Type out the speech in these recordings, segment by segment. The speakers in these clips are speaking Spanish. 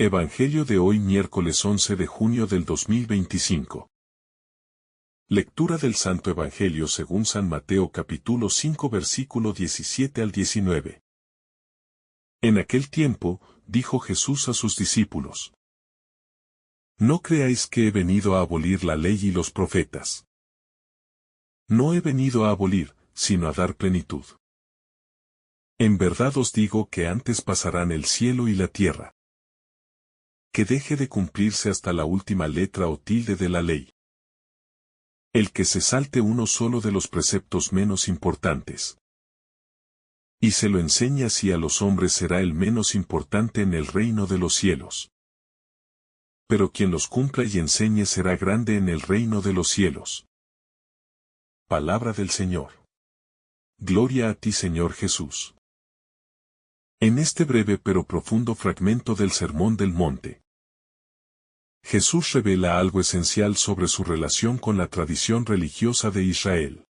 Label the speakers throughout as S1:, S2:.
S1: Evangelio de hoy miércoles 11 de junio del 2025. Lectura del Santo Evangelio según San Mateo capítulo 5 versículo 17 al 19. En aquel tiempo, dijo Jesús a sus discípulos: No creáis que he venido a abolir la ley y los profetas. No he venido a abolir, sino a dar plenitud. En verdad os digo que antes pasarán el cielo y la tierra, que deje de cumplirse hasta la última letra o tilde de la ley. El que se salte uno solo de los preceptos menos importantes, y se lo enseñe así a los hombres, será el menos importante en el reino de los cielos. Pero quien los cumpla y enseñe será grande en el reino de los cielos. Palabra del Señor. Gloria a ti, Señor Jesús. En este breve pero profundo fragmento del Sermón del Monte, Jesús revela algo esencial sobre su relación con la tradición religiosa de Israel.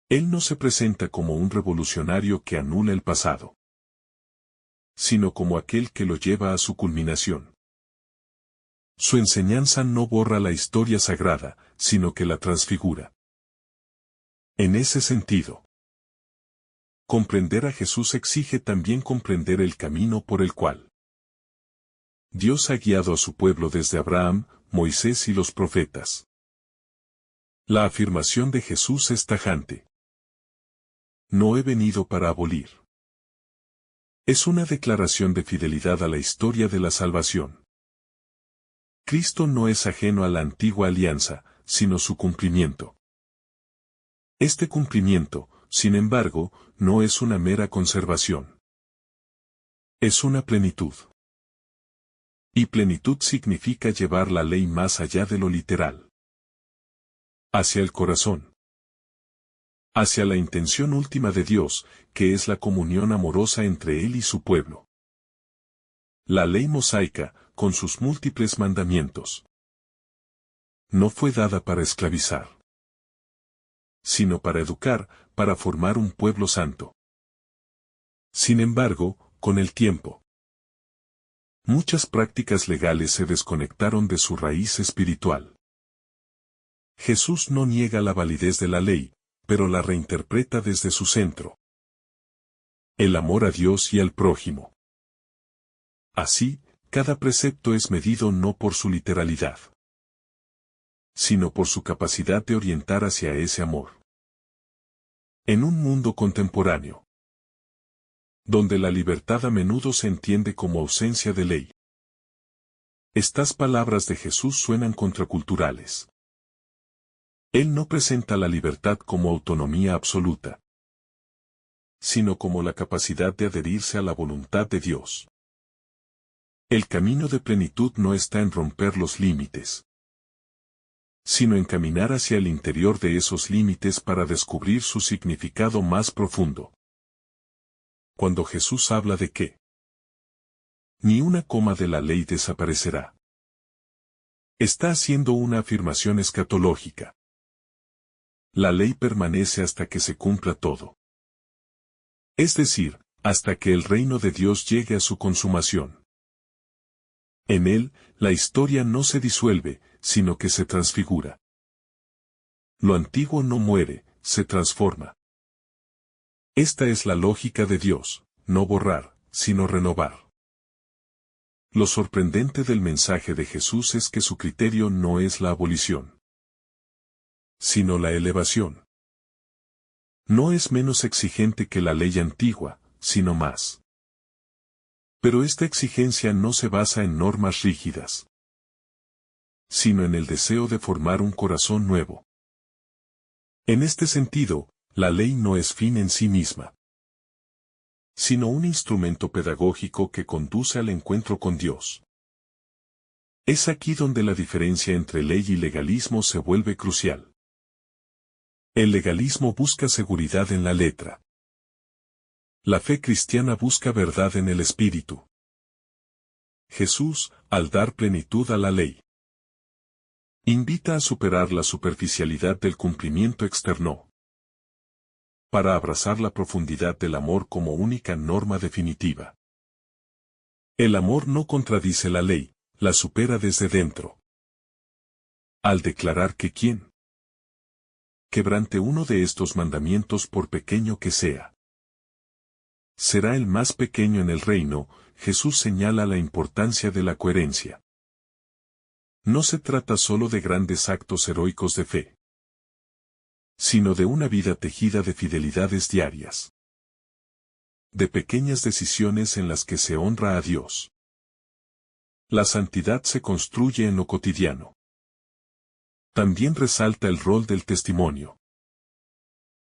S1: Él no se presenta como un revolucionario que anula el pasado, sino como aquel que lo lleva a su culminación. Su enseñanza no borra la historia sagrada, sino que la transfigura. En ese sentido, comprender a Jesús exige también comprender el camino por el cual Dios ha guiado a su pueblo desde Abraham, Moisés y los profetas. La afirmación de Jesús es tajante: No he venido para abolir. Es una declaración de fidelidad a la historia de la salvación. Cristo no es ajeno a la antigua alianza, sino su cumplimiento. Este cumplimiento, sin embargo, no es una mera conservación. Es una plenitud. Y plenitud significa llevar la ley más allá de lo literal, hacia el corazón, hacia la intención última de Dios, que es la comunión amorosa entre Él y su pueblo. La ley mosaica, con sus múltiples mandamientos, no fue dada para esclavizar, sino para educar, para formar un pueblo santo. Sin embargo, con el tiempo, muchas prácticas legales se desconectaron de su raíz espiritual. Jesús no niega la validez de la ley, pero la reinterpreta desde su centro: el amor a Dios y al prójimo. Así, cada precepto es medido no por su literalidad, sino por su capacidad de orientar hacia ese amor. En un mundo contemporáneo, donde la libertad a menudo se entiende como ausencia de ley, estas palabras de Jesús suenan contraculturales. Él no presenta la libertad como autonomía absoluta, sino como la capacidad de adherirse a la voluntad de Dios. El camino de plenitud no está en romper los límites, sino en caminar hacia el interior de esos límites para descubrir su significado más profundo. Cuando Jesús habla de que ni una coma de la ley desaparecerá, está haciendo una afirmación escatológica. La ley permanece hasta que se cumpla todo. Es decir, hasta que el reino de Dios llegue a su consumación. En él, la historia no se disuelve, sino que se transfigura. Lo antiguo no muere, se transforma. Esta es la lógica de Dios: no borrar, sino renovar. Lo sorprendente del mensaje de Jesús es que su criterio no es la abolición, sino la elevación. No es menos exigente que la ley antigua, sino más. Pero esta exigencia no se basa en normas rígidas, sino en el deseo de formar un corazón nuevo. En este sentido, la ley no es fin en sí misma, sino un instrumento pedagógico que conduce al encuentro con Dios. Es aquí donde la diferencia entre ley y legalismo se vuelve crucial. El legalismo busca seguridad en la letra. La fe cristiana busca verdad en el espíritu. Jesús, al dar plenitud a la ley, invita a superar la superficialidad del cumplimiento externo, para abrazar la profundidad del amor como única norma definitiva. El amor no contradice la ley, la supera desde dentro. Al declarar que quien quebrante uno de estos mandamientos por pequeño que sea, será el más pequeño en el reino, Jesús señala la importancia de la coherencia. No se trata solo de grandes actos heroicos de fe, sino de una vida tejida de fidelidades diarias, de pequeñas decisiones en las que se honra a Dios. La santidad se construye en lo cotidiano. También resalta el rol del testimonio.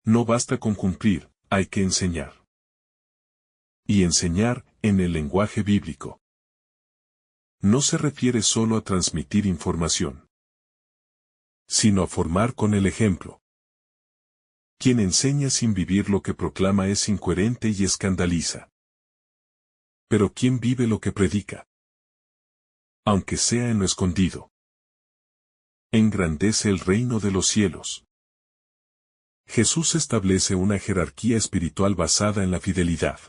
S1: No basta con cumplir, hay que enseñar. Y enseñar, en el lenguaje bíblico, no se refiere solo a transmitir información, sino a formar con el ejemplo. Quien enseña sin vivir lo que proclama es incoherente y escandaliza. Pero quien vive lo que predica, aunque sea en lo escondido, engrandece el reino de los cielos. Jesús establece una jerarquía espiritual basada en la fidelidad.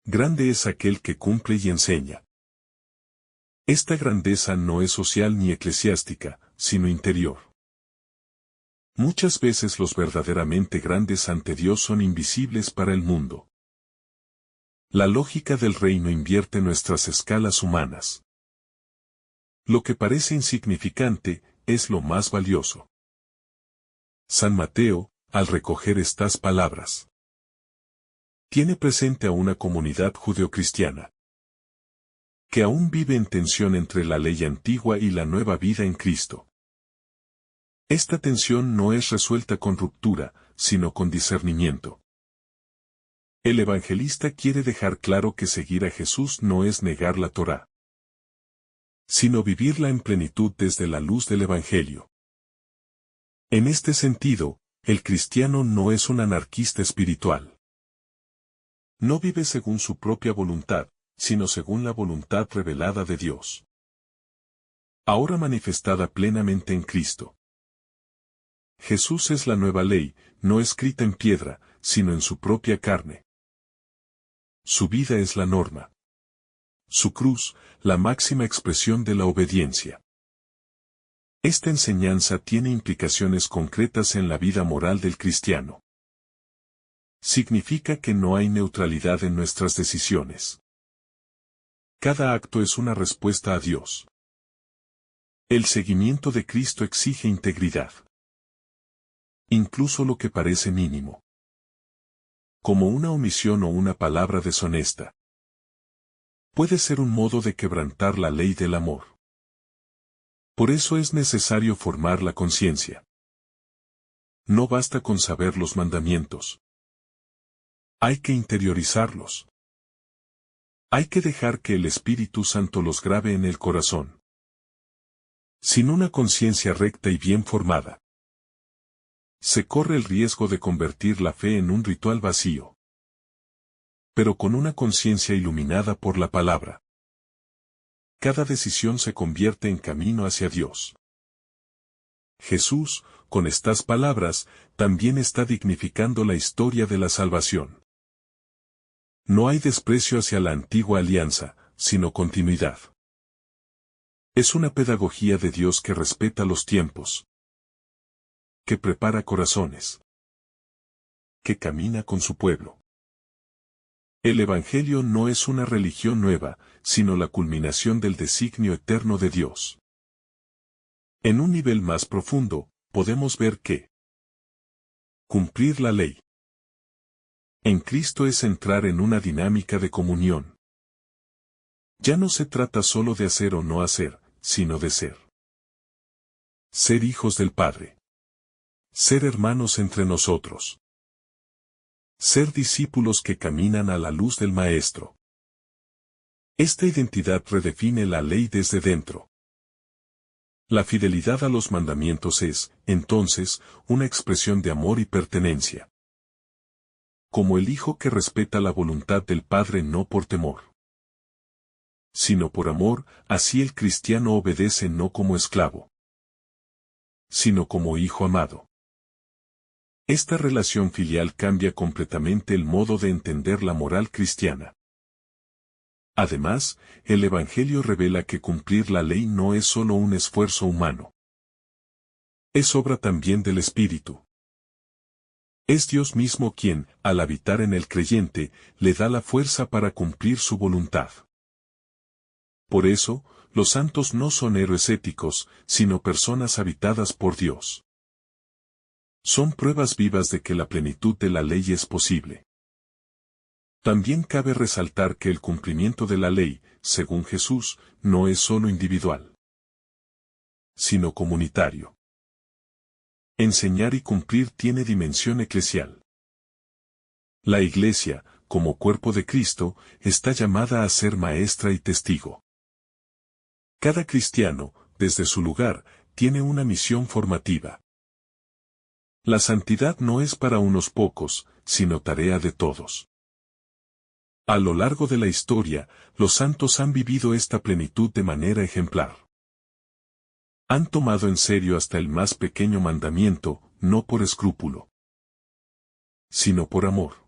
S1: Grande es aquel que cumple y enseña. Esta grandeza no es social ni eclesiástica, sino interior. Muchas veces los verdaderamente grandes ante Dios son invisibles para el mundo. La lógica del reino invierte nuestras escalas humanas. Lo que parece insignificante, es lo más valioso. San Mateo, al recoger estas palabras, tiene presente a una comunidad judeocristiana que aún vive en tensión entre la ley antigua y la nueva vida en Cristo. Esta tensión no es resuelta con ruptura, sino con discernimiento. El evangelista quiere dejar claro que seguir a Jesús no es negar la Torá, sino vivirla en plenitud desde la luz del Evangelio. En este sentido, el cristiano no es un anarquista espiritual. No vive según su propia voluntad, sino según la voluntad revelada de Dios, ahora manifestada plenamente en Cristo. Jesús es la nueva ley, no escrita en piedra, sino en su propia carne. Su vida es la norma. Su cruz, la máxima expresión de la obediencia. Esta enseñanza tiene implicaciones concretas en la vida moral del cristiano. Significa que no hay neutralidad en nuestras decisiones. Cada acto es una respuesta a Dios. El seguimiento de Cristo exige integridad. Incluso lo que parece mínimo, como una omisión o una palabra deshonesta, puede ser un modo de quebrantar la ley del amor. Por eso es necesario formar la conciencia. No basta con saber los mandamientos. Hay que interiorizarlos. Hay que dejar que el Espíritu Santo los grabe en el corazón. Sin una conciencia recta y bien formada, se corre el riesgo de convertir la fe en un ritual vacío. Pero con una conciencia iluminada por la palabra, cada decisión se convierte en camino hacia Dios. Jesús, con estas palabras, también está dignificando la historia de la salvación. No hay desprecio hacia la antigua alianza, sino continuidad. Es una pedagogía de Dios que respeta los tiempos, que prepara corazones, que camina con su pueblo. El Evangelio no es una religión nueva, sino la culminación del designio eterno de Dios. En un nivel más profundo, podemos ver que cumplir la ley en Cristo es entrar en una dinámica de comunión. Ya no se trata solo de hacer o no hacer, sino de ser. Ser hijos del Padre. Ser hermanos entre nosotros. Ser discípulos que caminan a la luz del Maestro. Esta identidad redefine la ley desde dentro. La fidelidad a los mandamientos es, entonces, una expresión de amor y pertenencia. Como el hijo que respeta la voluntad del Padre no por temor, sino por amor, así el cristiano obedece no como esclavo, sino como hijo amado. Esta relación filial cambia completamente el modo de entender la moral cristiana. Además, el Evangelio revela que cumplir la ley no es solo un esfuerzo humano. Es obra también del Espíritu. Es Dios mismo quien, al habitar en el creyente, le da la fuerza para cumplir su voluntad. Por eso, los santos no son héroes éticos, sino personas habitadas por Dios. Son pruebas vivas de que la plenitud de la ley es posible. También cabe resaltar que el cumplimiento de la ley, según Jesús, no es solo individual, sino comunitario. Enseñar y cumplir tiene dimensión eclesial. La Iglesia, como cuerpo de Cristo, está llamada a ser maestra y testigo. Cada cristiano, desde su lugar, tiene una misión formativa. La santidad no es para unos pocos, sino tarea de todos. A lo largo de la historia, los santos han vivido esta plenitud de manera ejemplar. Han tomado en serio hasta el más pequeño mandamiento, no por escrúpulo, sino por amor.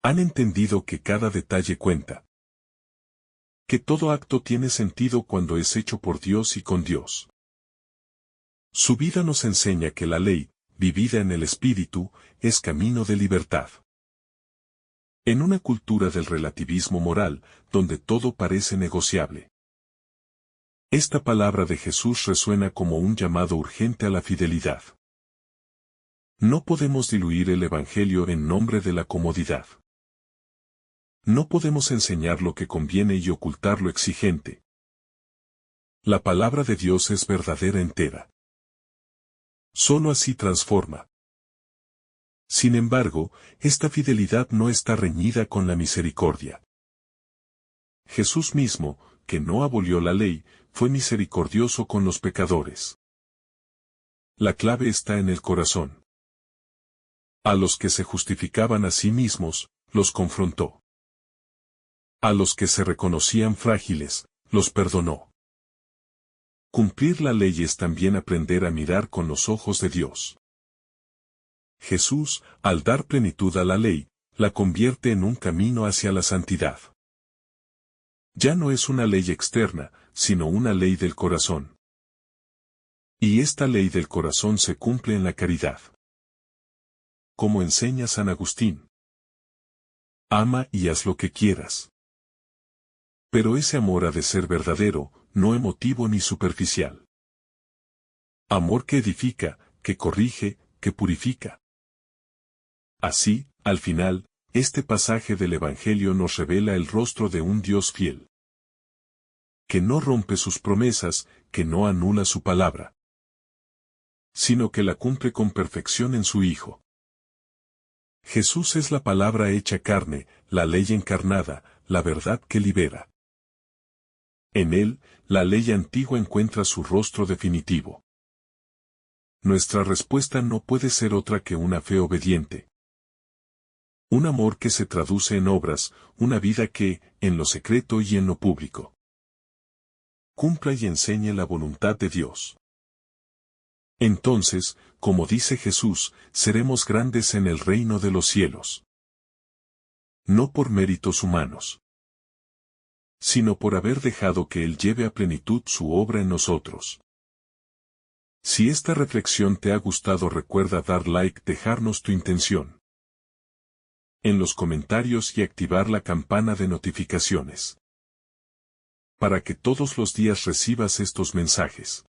S1: Han entendido que cada detalle cuenta. Que todo acto tiene sentido cuando es hecho por Dios y con Dios. Su vida nos enseña que la ley, vivida en el Espíritu, es camino de libertad. En una cultura del relativismo moral, donde todo parece negociable. Esta palabra de Jesús resuena como un llamado urgente a la fidelidad. No podemos diluir el Evangelio en nombre de la comodidad. No podemos enseñar lo que conviene y ocultar lo exigente. La palabra de Dios es verdadera entera. Solo así transforma. Sin embargo, esta fidelidad no está reñida con la misericordia. Jesús mismo, que no abolió la ley, fue misericordioso con los pecadores. La clave está en el corazón. A los que se justificaban a sí mismos, los confrontó. A los que se reconocían frágiles, los perdonó. Cumplir la ley es también aprender a mirar con los ojos de Dios. Jesús, al dar plenitud a la ley, la convierte en un camino hacia la santidad. Ya no es una ley externa, sino una ley del corazón. Y esta ley del corazón se cumple en la caridad. Como enseña San Agustín. Ama y haz lo que quieras. Pero ese amor ha de ser verdadero, no emotivo ni superficial. Amor que edifica, que corrige, que purifica. Así, al final, este pasaje del Evangelio nos revela el rostro de un Dios fiel. Que no rompe sus promesas, que no anula su palabra, sino que la cumple con perfección en su Hijo. Jesús es la palabra hecha carne, la ley encarnada, la verdad que libera. En él, la ley antigua encuentra su rostro definitivo. Nuestra respuesta no puede ser otra que una fe obediente. Un amor que se traduce en obras, una vida que, en lo secreto y en lo público, cumpla y enseñe la voluntad de Dios. Entonces, como dice Jesús, seremos grandes en el reino de los cielos. No por méritos humanos, sino por haber dejado que Él lleve a plenitud su obra en nosotros. Si esta reflexión te ha gustado, recuerda dar like, dejarnos tu intención en los comentarios y activar la campana de notificaciones, para que todos los días recibas estos mensajes.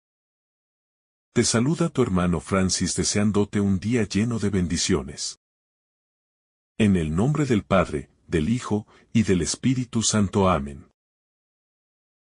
S1: Te saluda tu hermano Francis deseándote un día lleno de bendiciones. En el nombre del Padre, del Hijo, y del Espíritu Santo. Amén.